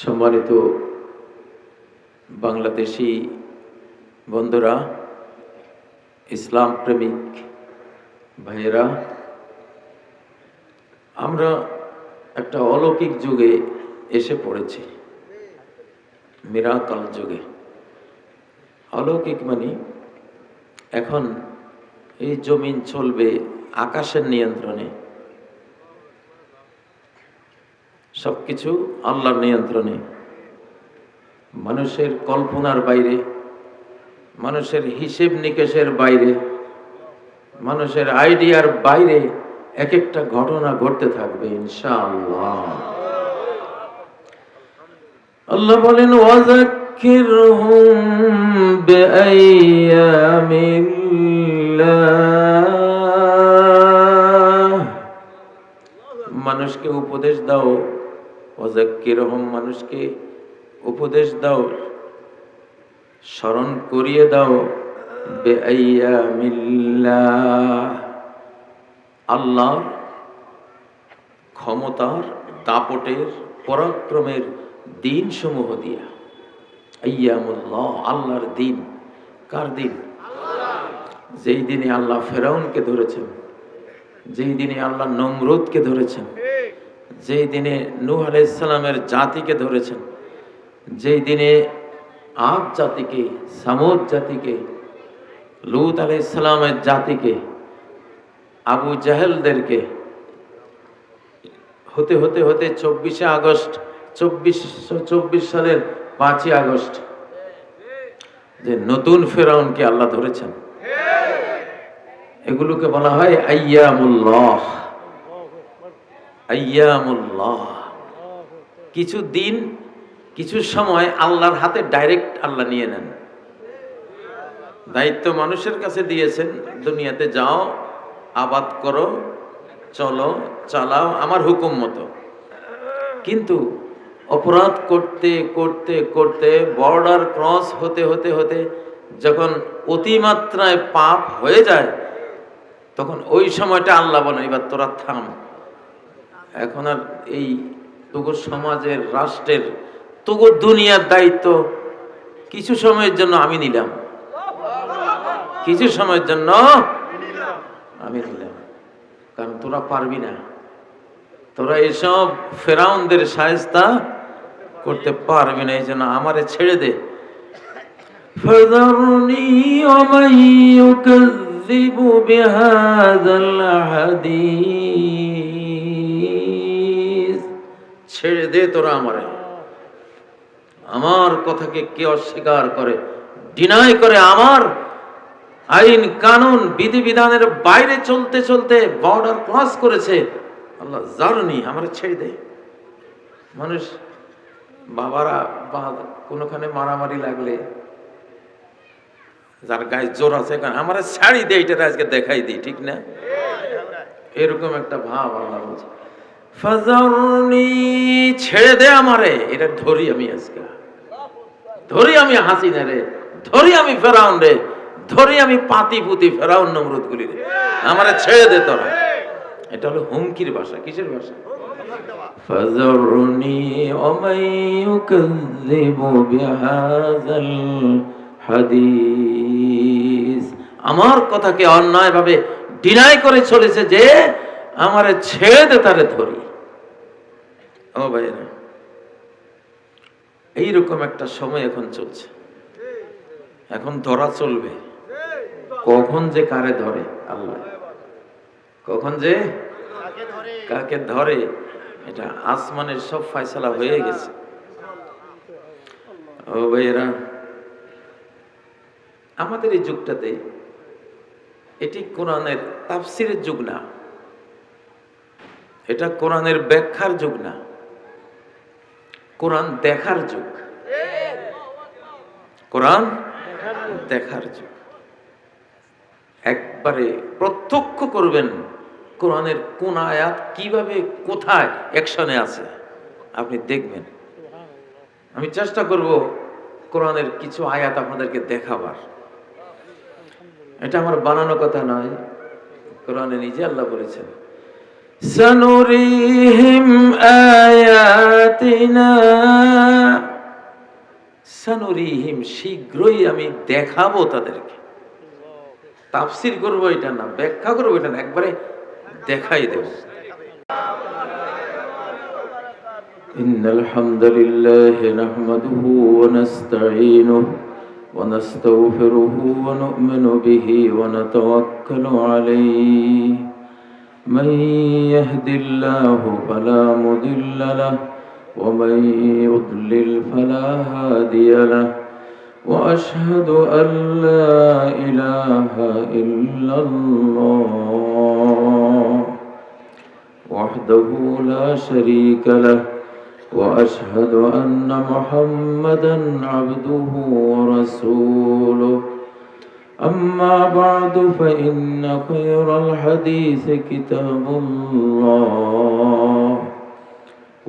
সম্মানিত বাংলাদেশি বন্ধুরা, ইসলাম প্রেমিক ভাইয়েরা, আমরা একটা অলৌকিক যুগে এসে পড়েছি, মিরাকল যুগে। অলৌকিক মানে এখন এই জমিন চলবে আকাশের নিয়ন্ত্রণে, সবকিছু আল্লাহর নিয়ন্ত্রণে। মানুষের কল্পনার বাইরে, মানুষের হিসেব নিকেশের বাইরে, মানুষের আইডিয়ার বাইরে এক একটা ঘটনা ঘটতে থাকবে ইনশাআল্লাহ। আল্লাহ বলেন, ওয়াযাক্কিরহুম বিআইয়ামিল্লাহ। মানুষকে উপদেশ দাও, ওয়াযাক্কিরহুম, মানুষকে উপদেশ দাও, স্মরণ করিয়ে দাও, বিআইয়ামিল্লাহ, আল্লাহর ক্ষমতার, দাপটের, পরাক্রমের দিন সমূহ দিয়া। আইয়ামুল্লাহ, আল্লাহর দিন। কার দিন? যেই দিনে আল্লাহ ফেরাউনকে ধরেছেন, যেই দিনে আল্লাহ নমরুদকে ধরেছেন, যেই দিনে নূহ আলাইহিস সালামের জাতিকে ধরেছেন, যেই দিনে আদ জাতিকে, সামুদ জাতিকে, লূত আলাইহিস সালামের জাতিকে, আবু জাহেলদেরকে, হতে হতে হতে 24শে আগস্ট 2424 সালের 5ই আগস্ট যে নতুন ফেরাউনকে আল্লাহ ধরেছেন, এগুলোকে বলা হয় আইয়ামুল্লাহ। আইয়ামুল্লাহ, কিছু দিন, কিছু সময় আল্লাহর হাতে ডাইরেক্ট আল্লাহ নিয়ে নেন। দায়িত্ব মানুষের কাছে দিয়েছেন, দুনিয়াতে যাও, আবাদ করো, চলো, চালাও আমার হুকুম মতো। কিন্তু অপরাধ করতে করতে করতে, বর্ডার ক্রস হতে হতে হতে যখন অতিমাত্রায় পাপ হয়ে যায়, তখন ওই সময়টা আল্লাহ বলেন, এবার তোরা থাম। এখন আর এই তোগো সমাজের, রাষ্ট্রের, তোগো দুনিয়ার দায়িত্ব কিছু সময়ের জন্য আমি নিলাম, কিছু সময়ের জন্য আমি নিলাম, কারণ তোরা পারবি না, তোরা এসব ফেরাউনদের শায়েস্তা করতে পারবি না, এই জন্য আমারে ছেড়ে দে। ফাযারনি ওয়া মান ইউকাযযিবু বিহাযাল হাদীস, ছেড়ে দে তোরা আমারে। আমার কথাকে কে অস্বীকার করে, ডিনাই করে, আমার আইন কানুন বিধিবিধানের বাইরে চলতে চলতে বর্ডার ক্রস করেছে, আল্লাহ জারনি, আমারে ছেড়ে দে। মানুষ, বাবারা কোনোখানে মারামারি লাগলে, যার গায়ে জোর আছে, আমারে ছাড়ি দে, এটা আজকে দেখাই দিই, ঠিক না? এরকম একটা ভাব আল্লাহ বলছে, ফাযারনি, ছেড়ে দে আমারে, এটা ধরি আমি আজকে, ধরি আমি হাসিনা রে, ধরি আমি ফেরাউন রে, ধরি আমি পাতি পুতি ফেরাউন নমরুদ গুলি রে, আমারে ছেড়ে দে তোরা। এটা হলো হুমকির ভাষা। কিসের ভাষা? ফাযারনি ওয়া মান ইউকাযযিবু বিহাযাল হাদীস, আমার কথাকে অন্যায়ভাবে ডিনাই করে চলেছে যে, আমারে ছেড়ে দে, তারে ধরি। ও ভাইরা, এইরকম একটা সময় এখন চলছে। এখন ধরা চলবে, কখন যে কারে ধরে আল্লাহ, কখন যে কাকে ধরে, এটা আসমানের সব ফয়সালা হয়ে গেছে। ও ভাইয়েরা, আমাদের এই যুগটাতে এটি কোরআনের তাফসিরের যুগ না, এটা কোরআনের ব্যাখ্যার যুগ না, কোরআন দেখার যুগ। কোরআন দেখার যুগ। একবারে প্রত্যক্ষ করবেন কোরআনের কোন আয়াত কিভাবে কোথায় অ্যাকশনে আছে, আপনি দেখবেন। আমি চেষ্টা করব কোরআনের কিছু আয়াত আপনাদেরকে দেখাবার। এটা আমার বানানো কথা নয়, কোরআনে নিজে আল্লাহ বলেছেন, سنريهم آياتنا সানুরিহিম, শীঘ্রই আমি দেখাবো তাদেরকে। তাফসীর করবো এটা না, ব্যাখ্যা করবো এটা না, একবারে দেখাই দেব। ইন্নাল হামদুলিল্লাহি নাহমাদুহু ওয়া নাস্তাঈনুহু ওয়া নাস্তাগফিরুহু ওয়া নু'মিনু বিহি ওয়া নাতাওয়াক্কালু আলাইহি মান ইয়াহদিল্লাহু ফালা মুদিল্লা লাহু ওয়া মান ইউদ্লিল ফালা হাদিয়া লাহু وأشهد أن لا إله إلا الله وحده لا شريك له وأشهد أن محمدا عبده ورسوله أما بعد فإن خير الحديث كتاب الله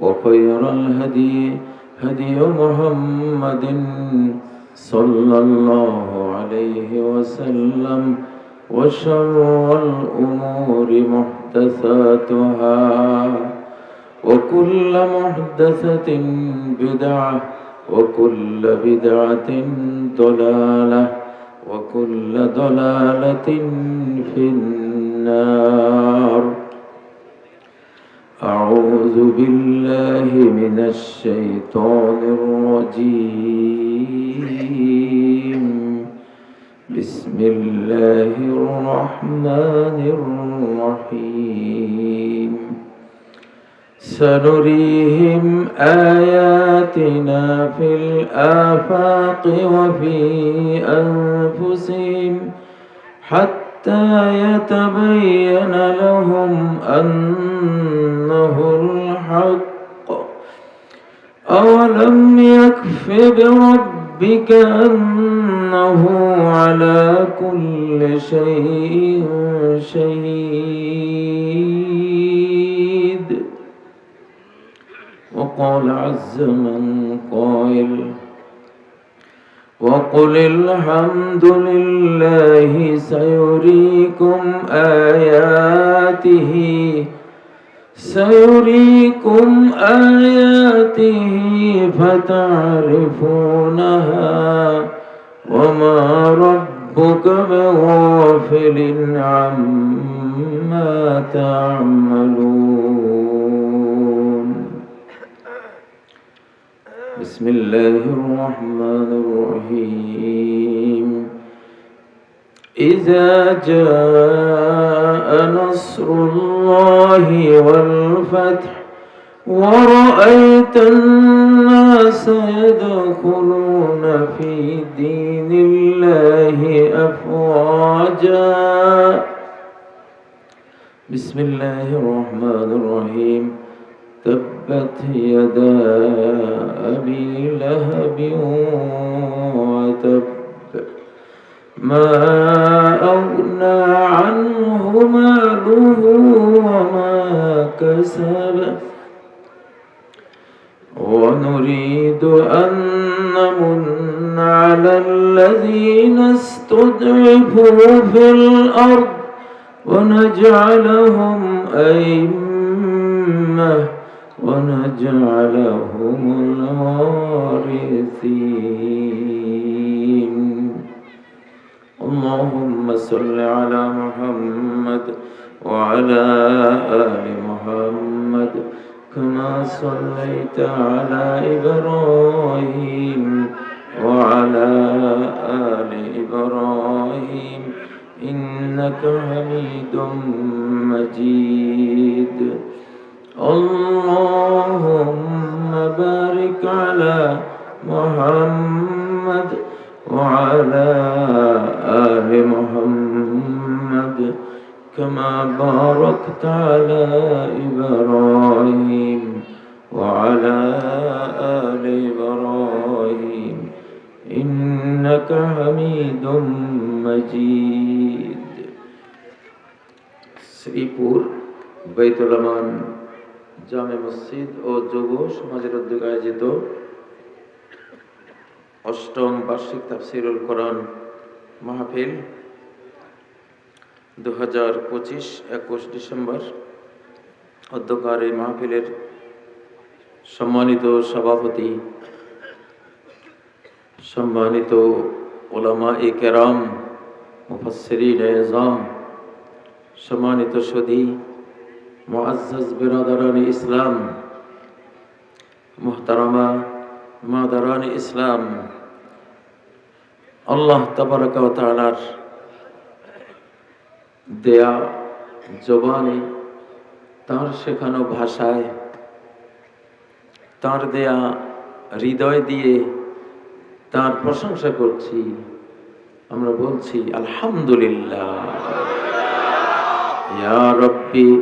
وخير الهدي هدي محمد صلى الله عليه وسلم وشر الأمور محدثاتها وكل محدثة بدعة وكل بدعة ضلالة وكل ضلالة في النار. أعوذ بالله من الشيطان الرجيم. بسم الله الرحمن الرحيم. سنريهم آياتنا في الآفاق وفي أنفسهم حتى يتبين لهم أنه الحق. أولم يكف بربك أنه على كل شيء شهيد. وقال عز من قائل وقل الحمد لله سيريكم آياته فتعرفونها وما ربك بغافل عما تعملون. بسم الله الرحمن الرحيم. إذا جاء نصر الله والفتح ورأيت الناس يدخلون في دين الله أفواجا. بسم الله الرحمن الرحيم. تبت يدا أبي لهب وتب ما أغنى عنه ماله وما كسب. ونريد أن نمن على الذين استضعفوا في الأرض ونجعلهم أئمة ونجعلهم الوارثين. اللهم صل على محمد وعلى آل محمد كما صليت على إبراهيم وعلى آل إبراهيم إنك حميد مجيد. اللهم بارك على محمد وعلى آل محمد كما باركت على إبراهيم وعلى آل إبراهيم إنك حميد مجيد. শ্রীপুর বাইতুল আমান জামে মসজিদ ও যুব সমাজের উদ্যোগে আয়োজিত অষ্টম বার্ষিক তাফসীরুল কোরআন মাহফিল 2025 21 ডিসেম্বর অধ্যকার এই মাহফিলের সম্মানিত সভাপতি, সম্মানিত উলামা-ই কেরাম, মুফাসসিরিন এযম, সম্মানিত সুধী, মুআজ্জাজ বিরাদারানি ইসলাম, মুহতারামা মাদারানি ইসলাম, আল্লাহ তাবারাকা ওয়া তাআলার দেয়া জবানে, তার শেখানো ভাষায়, তার দেয়া হৃদয় দিয়ে তার প্রশংসা করছি। আমরা বলছি আলহামদুলিল্লাহ। ইয়া রব্বি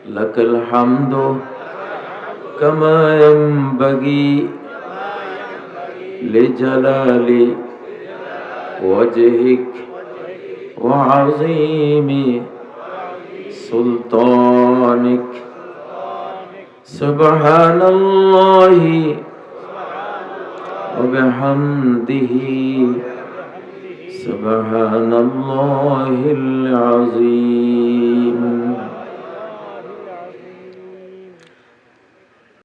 লাকাল হামদু কামা ইয়ানবাগি লিজালালি ওয়াজহিক ওয়া আযীমি সুলতানিক। সুবহানাল্লাহি ওয়া বিহামদিহি সুবহানাল্লাহিল আযীম।